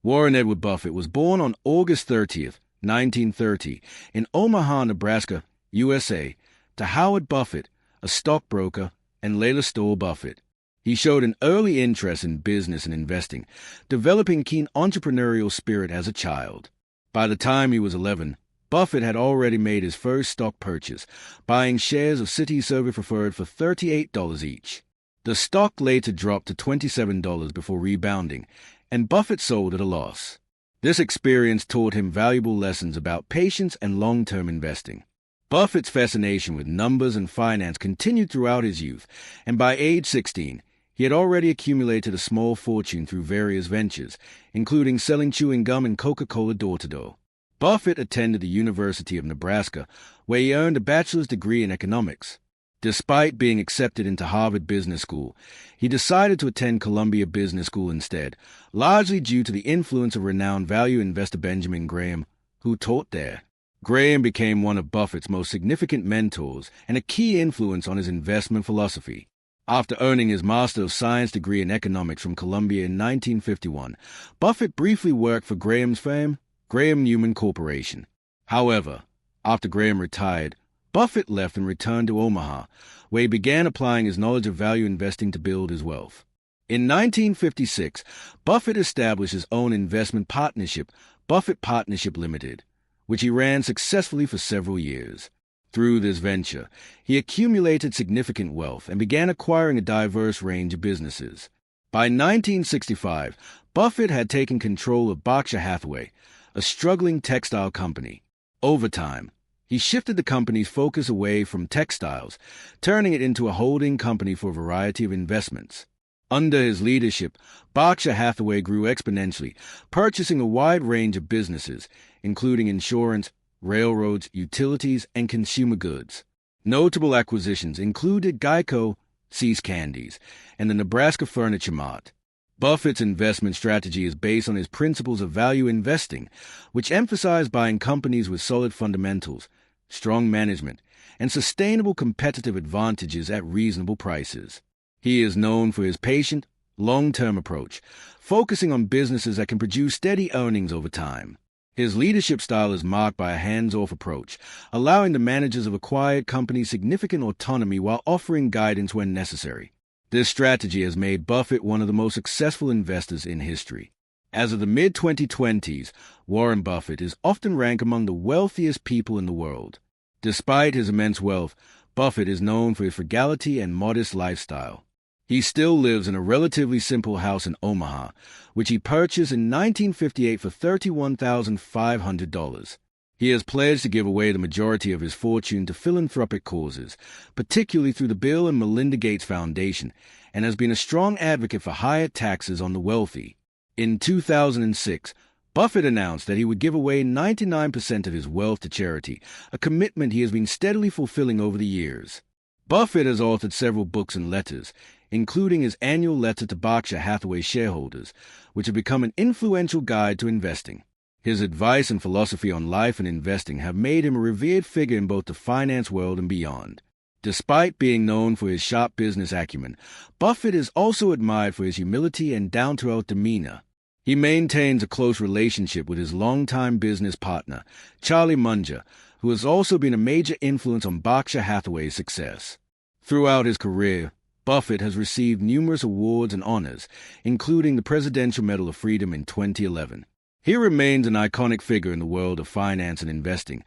Warren Edward Buffett was born on August 30th, 1930, in Omaha, Nebraska, USA, to Howard Buffett, a stockbroker, and Layla Stoll Buffett. He showed an early interest in business and investing, developing a keen entrepreneurial spirit as a child. By the time he was 11, Buffett had already made his first stock purchase, buying shares of Citi Service Preferred for $38 each. The stock later dropped to $27 before rebounding, and Buffett sold at a loss. This experience taught him valuable lessons about patience and long-term investing. Buffett's fascination with numbers and finance continued throughout his youth, and by age 16, he had already accumulated a small fortune through various ventures, including selling chewing gum and Coca-Cola door-to-door. Buffett attended the University of Nebraska, where he earned a bachelor's degree in economics. Despite being accepted into Harvard Business School, he decided to attend Columbia Business School instead, largely due to the influence of renowned value investor Benjamin Graham, who taught there. Graham became one of Buffett's most significant mentors and a key influence on his investment philosophy. After earning his Master of Science degree in economics from Columbia in 1951, Buffett briefly worked for Graham's firm, Graham-Newman Corporation. However, after Graham retired, Buffett left and returned to Omaha, where he began applying his knowledge of value investing to build his wealth. In 1956, Buffett established his own investment partnership, Buffett Partnership Limited, which he ran successfully for several years. Through this venture, he accumulated significant wealth and began acquiring a diverse range of businesses. By 1965, Buffett had taken control of Berkshire Hathaway, a struggling textile company. Over time, he shifted the company's focus away from textiles, turning it into a holding company for a variety of investments. Under his leadership, Berkshire Hathaway grew exponentially, purchasing a wide range of businesses, including insurance, railroads, utilities, and consumer goods. Notable acquisitions included Geico, See's Candies, and the Nebraska Furniture Mart. Buffett's investment strategy is based on his principles of value investing, which emphasize buying companies with solid fundamentals, strong management, and sustainable competitive advantages at reasonable prices. He is known for his patient, long-term approach, focusing on businesses that can produce steady earnings over time. His leadership style is marked by a hands-off approach, allowing the managers of acquired companies significant autonomy while offering guidance when necessary. This strategy has made Buffett one of the most successful investors in history. As of the mid-2020s, Warren Buffett is often ranked among the wealthiest people in the world. Despite his immense wealth, Buffett is known for his frugality and modest lifestyle. He still lives in a relatively simple house in Omaha, which he purchased in 1958 for $31,500. He has pledged to give away the majority of his fortune to philanthropic causes, particularly through the Bill and Melinda Gates Foundation, and has been a strong advocate for higher taxes on the wealthy. In 2006, Buffett announced that he would give away 99% of his wealth to charity, a commitment he has been steadily fulfilling over the years. Buffett has authored several books and letters, including his annual letter to Berkshire Hathaway shareholders, which have become an influential guide to investing. His advice and philosophy on life and investing have made him a revered figure in both the finance world and beyond. Despite being known for his sharp business acumen, Buffett is also admired for his humility and down-to-earth demeanor. He maintains a close relationship with his longtime business partner, Charlie Munger, who has also been a major influence on Berkshire Hathaway's success. Throughout his career, Buffett has received numerous awards and honors, including the Presidential Medal of Freedom in 2011. He remains an iconic figure in the world of finance and investing,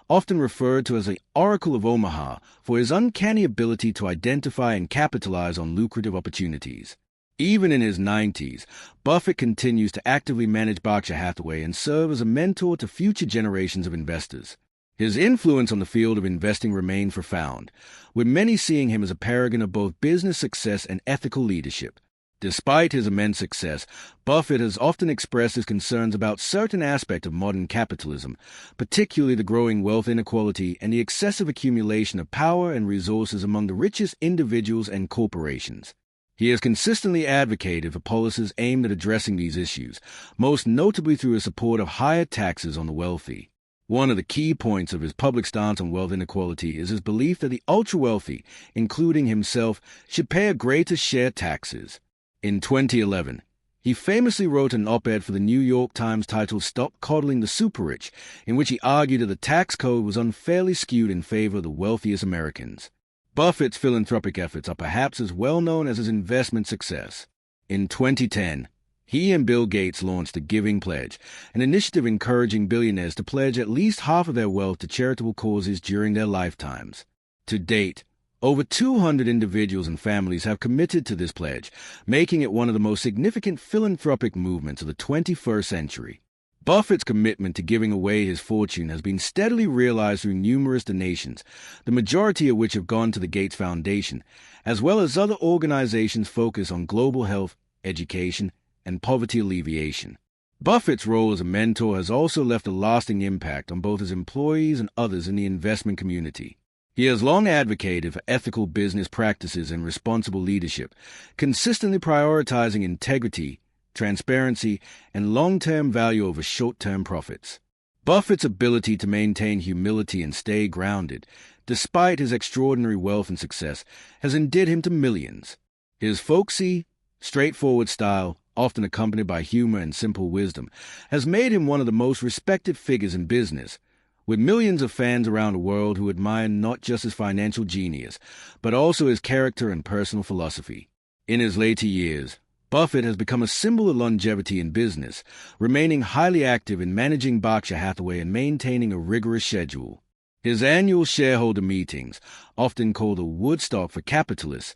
often referred to as the Oracle of Omaha for his uncanny ability to identify and capitalize on lucrative opportunities. Even in his 90s, Buffett continues to actively manage Berkshire Hathaway and serve as a mentor to future generations of investors. His influence on the field of investing remains profound, with many seeing him as a paragon of both business success and ethical leadership. Despite his immense success, Buffett has often expressed his concerns about certain aspects of modern capitalism, particularly the growing wealth inequality and the excessive accumulation of power and resources among the richest individuals and corporations. He has consistently advocated for policies aimed at addressing these issues, most notably through his support of higher taxes on the wealthy. One of the key points of his public stance on wealth inequality is his belief that the ultra-wealthy, including himself, should pay a greater share taxes. In 2011, He famously wrote an op-ed for the New York Times titled "Stop Coddling the Super-Rich," in which he argued that the tax code was unfairly skewed in favor of the wealthiest Americans. Buffett's philanthropic efforts are perhaps as well known as his investment success. In 2010, he and Bill Gates launched the Giving Pledge, an initiative encouraging billionaires to pledge at least half of their wealth to charitable causes during their lifetimes. To date, over 200 individuals and families have committed to this pledge, making it one of the most significant philanthropic movements of the 21st century. Buffett's commitment to giving away his fortune has been steadily realized through numerous donations, the majority of which have gone to the Gates Foundation, as well as other organizations focused on global health, education, and poverty alleviation. Buffett's role as a mentor has also left a lasting impact on both his employees and others in the investment community. He has long advocated for ethical business practices and responsible leadership, consistently prioritizing integrity, transparency, and long-term value over short-term profits. Buffett's ability to maintain humility and stay grounded, despite his extraordinary wealth and success, has endeared him to millions. His folksy, straightforward style, often accompanied by humor and simple wisdom, has made him one of the most respected figures in business, with millions of fans around the world who admire not just his financial genius, but also his character and personal philosophy. In his later years, Buffett has become a symbol of longevity in business, remaining highly active in managing Berkshire Hathaway and maintaining a rigorous schedule. His annual shareholder meetings, often called a Woodstock for capitalists,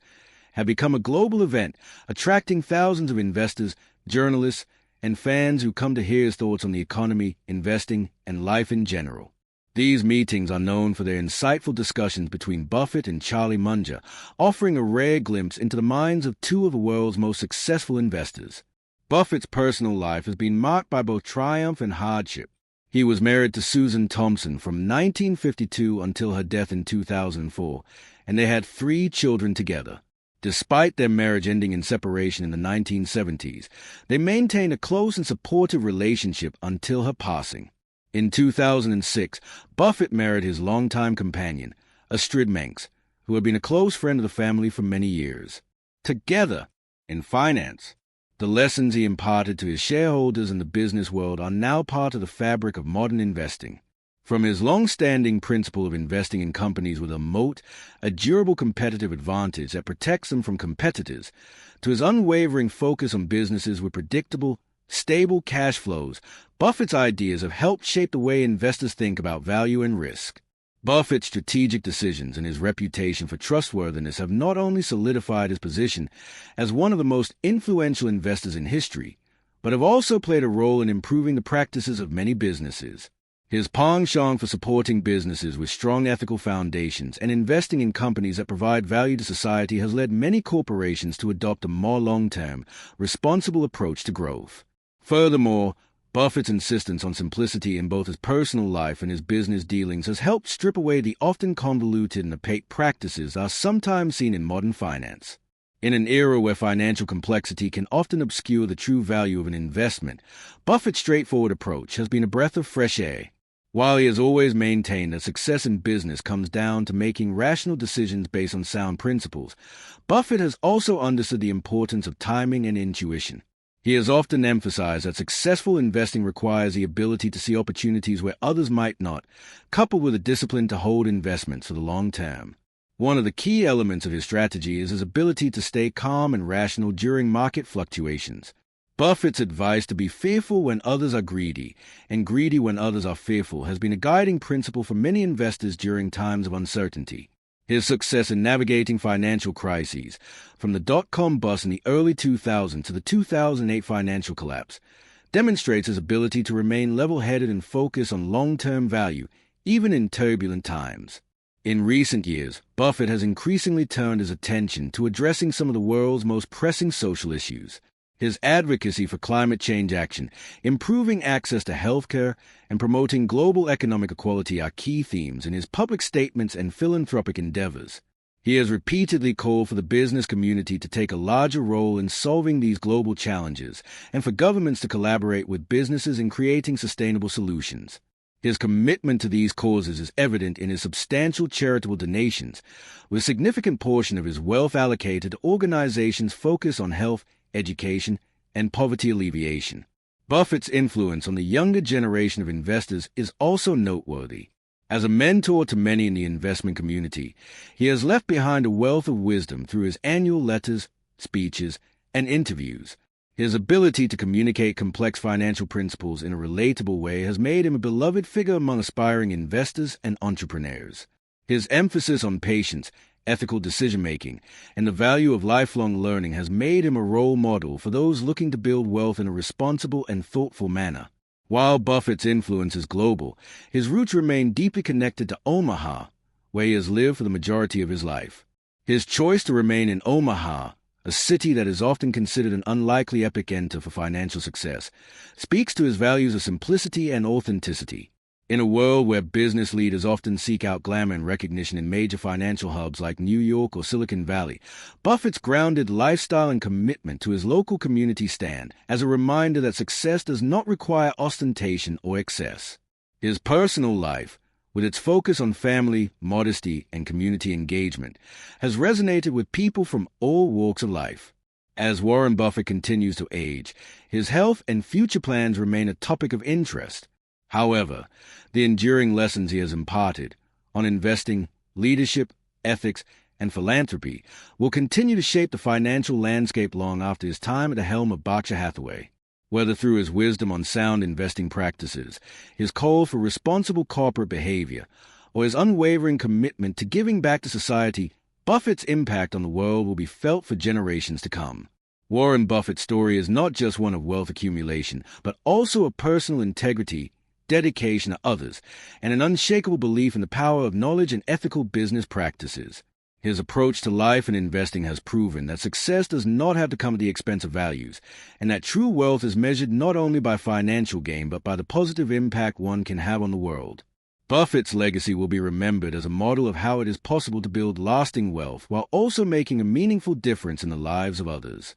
have become a global event, attracting thousands of investors, journalists, and fans who come to hear his thoughts on the economy, investing, and life in general. These meetings are known for their insightful discussions between Buffett and Charlie Munger, offering a rare glimpse into the minds of two of the world's most successful investors. Buffett's personal life has been marked by both triumph and hardship. He was married to Susan Thompson from 1952 until her death in 2004, and they had 3 children together. Despite their marriage ending in separation in the 1970s, they maintained a close and supportive relationship until her passing. In 2006, Buffett married his longtime companion, Astrid Menks, who had been a close friend of the family for many years. Together, in finance, the lessons he imparted to his shareholders in the business world are now part of the fabric of modern investing. From his long-standing principle of investing in companies with a moat, a durable competitive advantage that protects them from competitors, to his unwavering focus on businesses with predictable, stable cash flows, Buffett's ideas have helped shape the way investors think about value and risk. Buffett's strategic decisions and his reputation for trustworthiness have not only solidified his position as one of the most influential investors in history, but have also played a role in improving the practices of many businesses. His penchant for supporting businesses with strong ethical foundations and investing in companies that provide value to society has led many corporations to adopt a more long-term, responsible approach to growth. Furthermore, Buffett's insistence on simplicity in both his personal life and his business dealings has helped strip away the often convoluted and opaque practices that are sometimes seen in modern finance. In an era where financial complexity can often obscure the true value of an investment, Buffett's straightforward approach has been a breath of fresh air. While he has always maintained that success in business comes down to making rational decisions based on sound principles, Buffett has also understood the importance of timing and intuition. He has often emphasized that successful investing requires the ability to see opportunities where others might not, coupled with a discipline to hold investments for the long term. One of the key elements of his strategy is his ability to stay calm and rational during market fluctuations. Buffett's advice to be fearful when others are greedy, and greedy when others are fearful, has been a guiding principle for many investors during times of uncertainty. His success in navigating financial crises, from the dot-com bust in the early 2000s to the 2008 financial collapse, demonstrates his ability to remain level-headed and focus on long-term value, even in turbulent times. In recent years, Buffett has increasingly turned his attention to addressing some of the world's most pressing social issues. His advocacy for climate change action, improving access to healthcare, and promoting global economic equality are key themes in his public statements and philanthropic endeavors. He has repeatedly called for the business community to take a larger role in solving these global challenges and for governments to collaborate with businesses in creating sustainable solutions. His commitment to these causes is evident in his substantial charitable donations, with a significant portion of his wealth allocated to organizations focused on health, education, and poverty alleviation. Buffett's influence on the younger generation of investors is also noteworthy. As a mentor to many in the investment community, he has left behind a wealth of wisdom through his annual letters, speeches, and interviews. His ability to communicate complex financial principles in a relatable way has made him a beloved figure among aspiring investors and entrepreneurs. His emphasis on patience, ethical decision-making, and the value of lifelong learning has made him a role model for those looking to build wealth in a responsible and thoughtful manner. While Buffett's influence is global, his roots remain deeply connected to Omaha, where he has lived for the majority of his life. His choice to remain in Omaha, a city that is often considered an unlikely epicenter for financial success, speaks to his values of simplicity and authenticity. In a world where business leaders often seek out glamour and recognition in major financial hubs like New York or Silicon Valley, Buffett's grounded lifestyle and commitment to his local community stand as a reminder that success does not require ostentation or excess. His personal life, with its focus on family, modesty, and community engagement, has resonated with people from all walks of life. As Warren Buffett continues to age, his health and future plans remain a topic of interest. However, the enduring lessons he has imparted on investing, leadership, ethics, and philanthropy will continue to shape the financial landscape long after his time at the helm of Berkshire Hathaway. Whether through his wisdom on sound investing practices, his call for responsible corporate behavior, or his unwavering commitment to giving back to society, Buffett's impact on the world will be felt for generations to come. Warren Buffett's story is not just one of wealth accumulation, but also of personal integrity, dedication to others, and an unshakable belief in the power of knowledge and ethical business practices. His approach to life and investing has proven that success does not have to come at the expense of values, and that true wealth is measured not only by financial gain but by the positive impact one can have on the world. Buffett's legacy will be remembered as a model of how it is possible to build lasting wealth while also making a meaningful difference in the lives of others.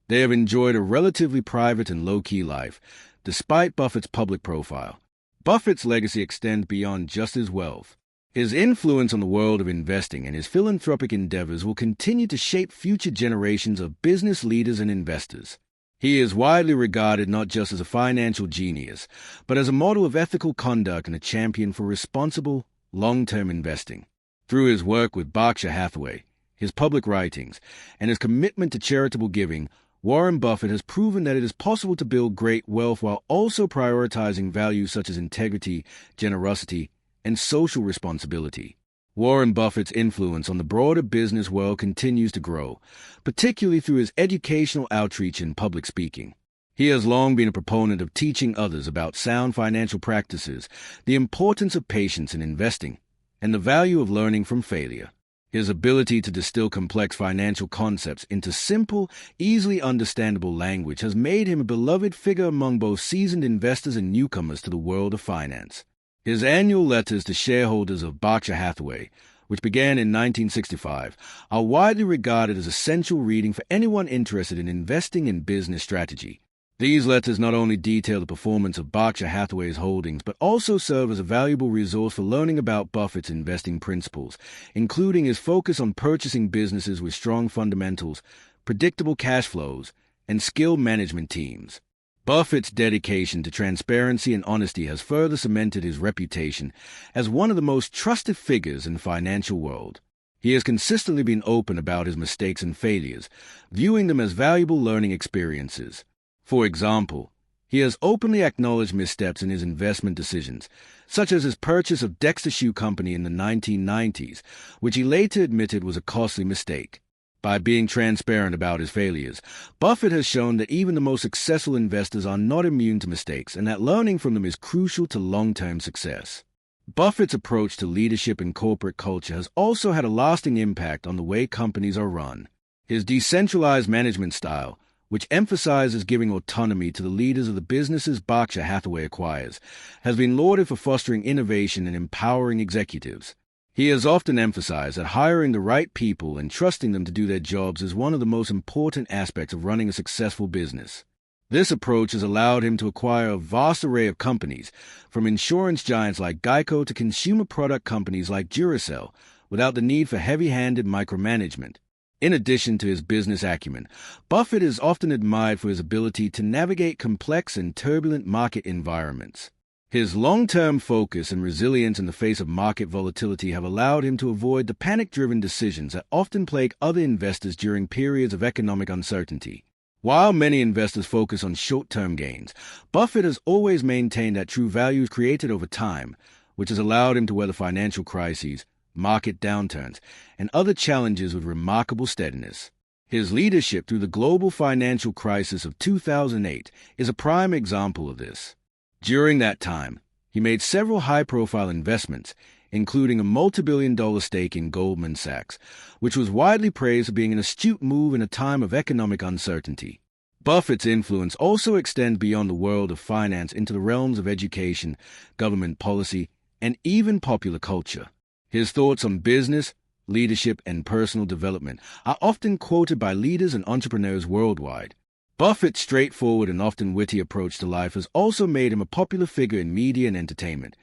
They have enjoyed a relatively private and low-key life, despite Buffett's public profile. Buffett's legacy extends beyond just his wealth. His influence on the world of investing and his philanthropic endeavors will continue to shape future generations of business leaders and investors. He is widely regarded not just as a financial genius, but as a model of ethical conduct and a champion for responsible, long-term investing. Through his work with Berkshire Hathaway, his public writings, and his commitment to charitable giving, Warren Buffett has proven that it is possible to build great wealth while also prioritizing values such as integrity, generosity, and social responsibility. Warren Buffett's influence on the broader business world continues to grow, particularly through his educational outreach and public speaking. He has long been a proponent of teaching others about sound financial practices, the importance of patience in investing, and the value of learning from failure. His ability to distill complex financial concepts into simple, easily understandable language has made him a beloved figure among both seasoned investors and newcomers to the world of finance. His annual letters to shareholders of Berkshire Hathaway, which began in 1965, are widely regarded as essential reading for anyone interested in investing in business strategy. These letters not only detail the performance of Berkshire Hathaway's holdings, but also serve as a valuable resource for learning about Buffett's investing principles, including his focus on purchasing businesses with strong fundamentals, predictable cash flows, and skilled management teams. Buffett's dedication to transparency and honesty has further cemented his reputation as one of the most trusted figures in the financial world. He has consistently been open about his mistakes and failures, viewing them as valuable learning experiences. For example, he has openly acknowledged missteps in his investment decisions, such as his purchase of Dexter Shoe Company in the 1990s, which he later admitted was a costly mistake. By being transparent about his failures, Buffett has shown that even the most successful investors are not immune to mistakes and that learning from them is crucial to long-term success. Buffett's approach to leadership and corporate culture has also had a lasting impact on the way companies are run. His decentralized management style, which emphasizes giving autonomy to the leaders of the businesses Berkshire Hathaway acquires, has been lauded for fostering innovation and empowering executives. He has often emphasized that hiring the right people and trusting them to do their jobs is one of the most important aspects of running a successful business. This approach has allowed him to acquire a vast array of companies, from insurance giants like Geico to consumer product companies like Duracell, without the need for heavy-handed micromanagement. In addition to his business acumen, Buffett is often admired for his ability to navigate complex and turbulent market environments. His long-term focus and resilience in the face of market volatility have allowed him to avoid the panic-driven decisions that often plague other investors during periods of economic uncertainty. While many investors focus on short-term gains, Buffett has always maintained that true value is created over time, which has allowed him to weather financial crises, market downturns, and other challenges with remarkable steadiness. His leadership through the global financial crisis of 2008 is a prime example of this. During that time, he made several high-profile investments, including a multi-billion-dollar stake in Goldman Sachs, which was widely praised for being an astute move in a time of economic uncertainty. Buffett's influence also extends beyond the world of finance into the realms of education, government policy, and even popular culture. His thoughts on business, leadership, and personal development are often quoted by leaders and entrepreneurs worldwide. Buffett's straightforward and often witty approach to life has also made him a popular figure in media and entertainment,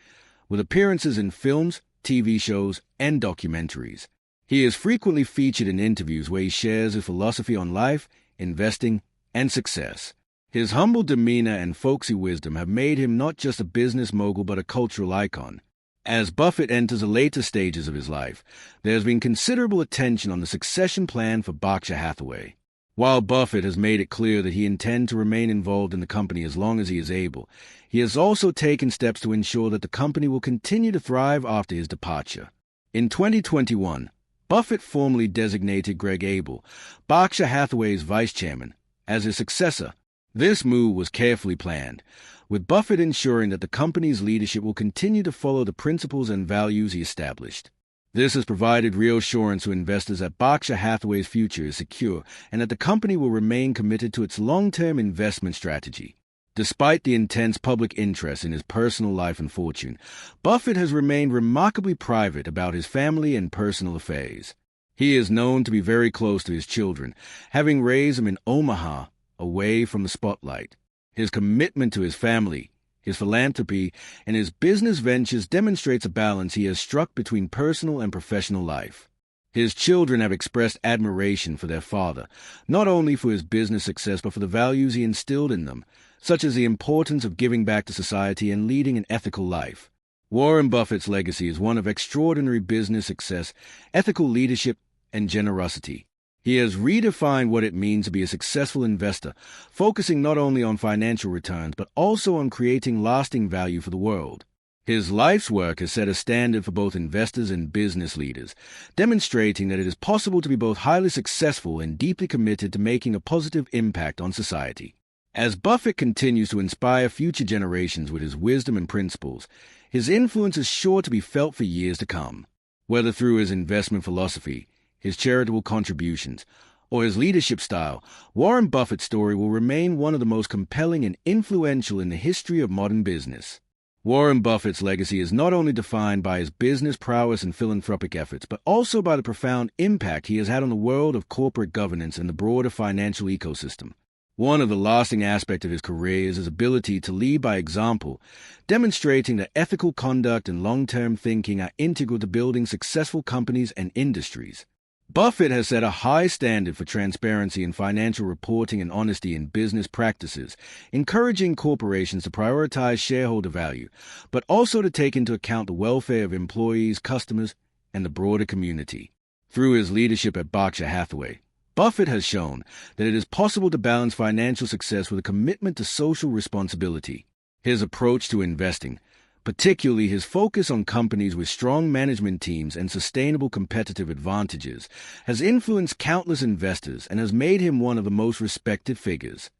with appearances in films, TV shows, and documentaries. He is frequently featured in interviews where he shares his philosophy on life, investing, and success. His humble demeanor and folksy wisdom have made him not just a business mogul but a cultural icon. As Buffett enters the later stages of his life, there has been considerable attention on the succession plan for Berkshire Hathaway. While Buffett has made it clear that he intends to remain involved in the company as long as he is able, he has also taken steps to ensure that the company will continue to thrive after his departure. In 2021, Buffett formally designated Greg Abel, Berkshire Hathaway's vice chairman, as his successor. This move was carefully planned, with Buffett ensuring that the company's leadership will continue to follow the principles and values he established. This has provided reassurance to investors that Berkshire Hathaway's future is secure and that the company will remain committed to its long-term investment strategy. Despite the intense public interest in his personal life and fortune, Buffett has remained remarkably private about his family and personal affairs. He is known to be very close to his children, having raised them in Omaha, away from the spotlight. His commitment to his family, his philanthropy, and his business ventures demonstrates a balance he has struck between personal and professional life. His children have expressed admiration for their father, not only for his business success but for the values he instilled in them, such as the importance of giving back to society and leading an ethical life. Warren Buffett's legacy is one of extraordinary business success, ethical leadership, and generosity. He has redefined what it means to be a successful investor, focusing not only on financial returns but also on creating lasting value for the world. His life's work has set a standard for both investors and business leaders, demonstrating that it is possible to be both highly successful and deeply committed to making a positive impact on society. As Buffett continues to inspire future generations with his wisdom and principles, his influence is sure to be felt for years to come. Whether through his investment philosophy, his charitable contributions, or his leadership style, Warren Buffett's story will remain one of the most compelling and influential in the history of modern business. Warren Buffett's legacy is not only defined by his business prowess and philanthropic efforts, but also by the profound impact he has had on the world of corporate governance and the broader financial ecosystem. One of the lasting aspects of his career is his ability to lead by example, demonstrating that ethical conduct and long-term thinking are integral to building successful companies and industries. Buffett has set a high standard for transparency in financial reporting and honesty in business practices, encouraging corporations to prioritize shareholder value, but also to take into account the welfare of employees, customers, and the broader community. Through his leadership at Berkshire Hathaway, Buffett has shown that it is possible to balance financial success with a commitment to social responsibility. His approach to investing, particularly his focus on companies with strong management teams and sustainable competitive advantages, has influenced countless investors and has made him one of the most respected figures.